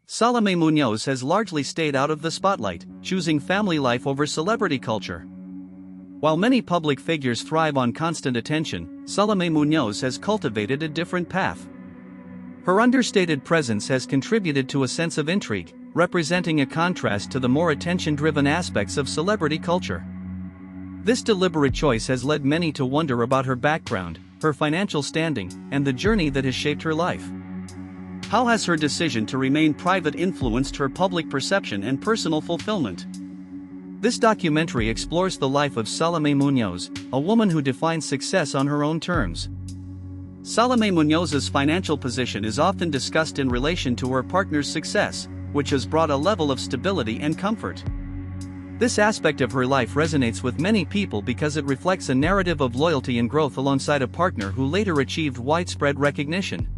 Salome Munoz has largely stayed out of the spotlight, choosing family life over celebrity culture. While many public figures thrive on constant attention, Salome Munoz has cultivated a different path. Her understated presence has contributed to a sense of intrigue, representing a contrast to the more attention-driven aspects of celebrity culture. This deliberate choice has led many to wonder about her background, her financial standing, and the journey that has shaped her life. How has her decision to remain private influenced her public perception and personal fulfillment? This documentary explores the life of Salome Munoz, a woman who defines success on her own terms. Salome Munoz's financial position is often discussed in relation to her partner's success, which has brought a level of stability and comfort. This aspect of her life resonates with many people because it reflects a narrative of loyalty and growth alongside a partner who later achieved widespread recognition.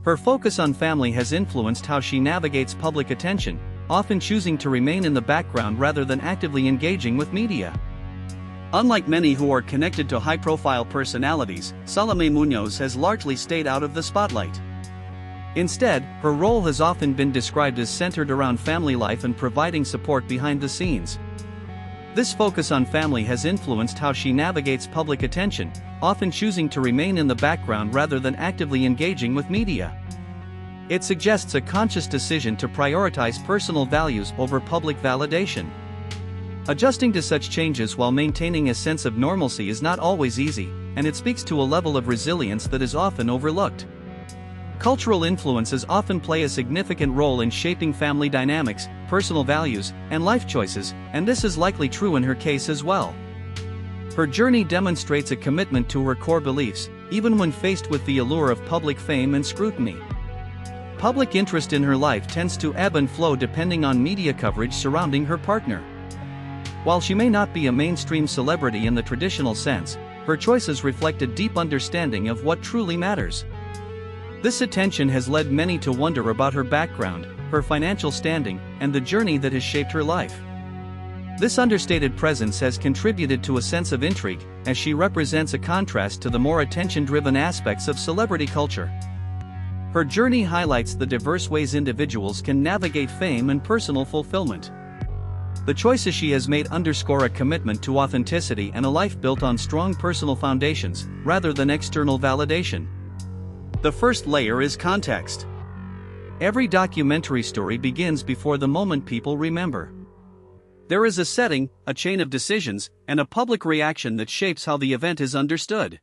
Her focus on family has influenced how she navigates public attention, often choosing to remain in the background rather than actively engaging with media. Unlike many who are connected to high-profile personalities, Salome Munoz has largely stayed out of the spotlight. Instead, her role has often been described as centered around family life and providing support behind the scenes. This focus on family has influenced how she navigates public attention, often choosing to remain in the background rather than actively engaging with media. It suggests a conscious decision to prioritize personal values over public validation. Adjusting to such changes while maintaining a sense of normalcy is not always easy, and it speaks to a level of resilience that is often overlooked. Cultural influences often play a significant role in shaping family dynamics, personal values, and life choices, and this is likely true in her case as well. Her journey demonstrates a commitment to her core beliefs, even when faced with the allure of public fame and scrutiny. Public interest in her life tends to ebb and flow depending on media coverage surrounding her partner. While she may not be a mainstream celebrity in the traditional sense, her choices reflect a deep understanding of what truly matters. This attention has led many to wonder about her background, her financial standing, and the journey that has shaped her life. This understated presence has contributed to a sense of intrigue, as she represents a contrast to the more attention-driven aspects of celebrity culture. Her journey highlights the diverse ways individuals can navigate fame and personal fulfillment. The choices she has made underscore a commitment to authenticity and a life built on strong personal foundations, rather than external validation. The first layer is context. Every documentary story begins before the moment people remember. There is a setting, a chain of decisions, and a public reaction that shapes how the event is understood.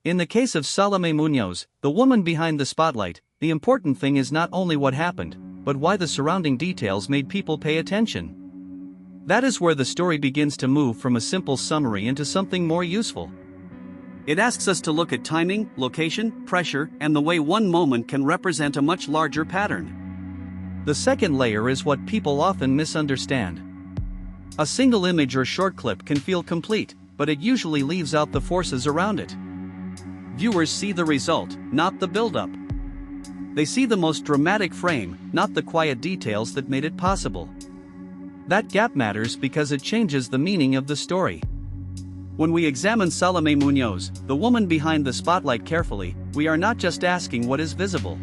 In the case of Salome Munoz, the woman behind the spotlight, the important thing is not only what happened, but why the surrounding details made people pay attention. That is where the story begins to move from a simple summary into something more useful. It asks us to look at timing, location, pressure, and the way one moment can represent a much larger pattern. The second layer is what people often misunderstand. A single image or short clip can feel complete, but it usually leaves out the forces around it. Viewers see the result, not the build-up. They see the most dramatic frame, not the quiet details that made it possible. That gap matters because it changes the meaning of the story. When we examine Salome Munoz, the woman behind the spotlight carefully, we are not just asking what is visible.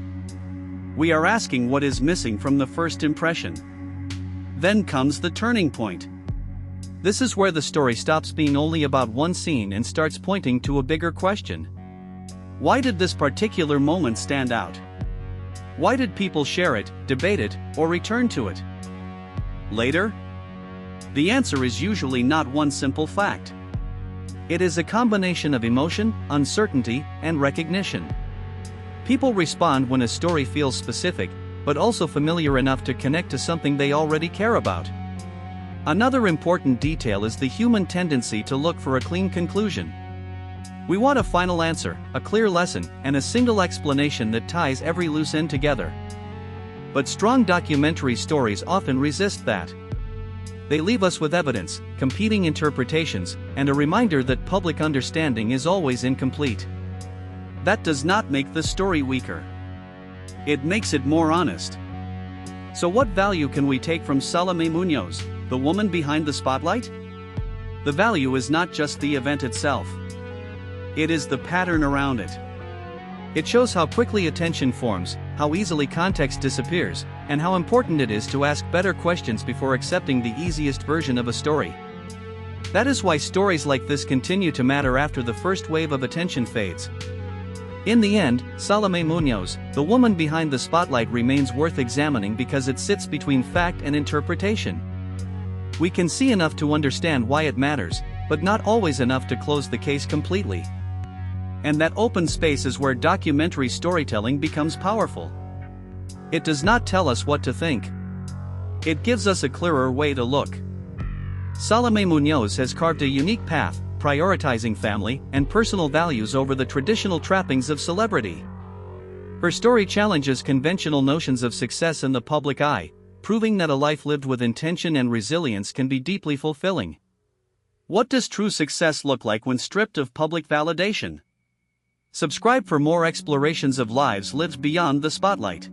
We are asking what is missing from the first impression. Then comes the turning point. This is where the story stops being only about one scene and starts pointing to a bigger question. Why did this particular moment stand out? Why did people share it, debate it, or return to it? Later? The answer is usually not one simple fact. It is a combination of emotion, uncertainty, and recognition. People respond when a story feels specific, but also familiar enough to connect to something they already care about. Another important detail is the human tendency to look for a clean conclusion. We want a final answer, a clear lesson, and a single explanation that ties every loose end together. But strong documentary stories often resist that. They leave us with evidence, competing interpretations, and a reminder that public understanding is always incomplete. That does not make the story weaker. It makes it more honest. So what value can we take from Salome Munoz, the woman behind the spotlight? The value is not just the event itself. It is the pattern around it. It shows how quickly attention forms, how easily context disappears, and how important it is to ask better questions before accepting the easiest version of a story. That is why stories like this continue to matter after the first wave of attention fades. In the end, Salome Munoz, the woman behind the spotlight, remains worth examining because it sits between fact and interpretation. We can see enough to understand why it matters, but not always enough to close the case completely. And that open space is where documentary storytelling becomes powerful. It does not tell us what to think. It gives us a clearer way to look. Salome Munoz has carved a unique path, prioritizing family and personal values over the traditional trappings of celebrity. Her story challenges conventional notions of success in the public eye, proving that a life lived with intention and resilience can be deeply fulfilling. What does true success look like when stripped of public validation? Subscribe for more explorations of lives lived beyond the spotlight.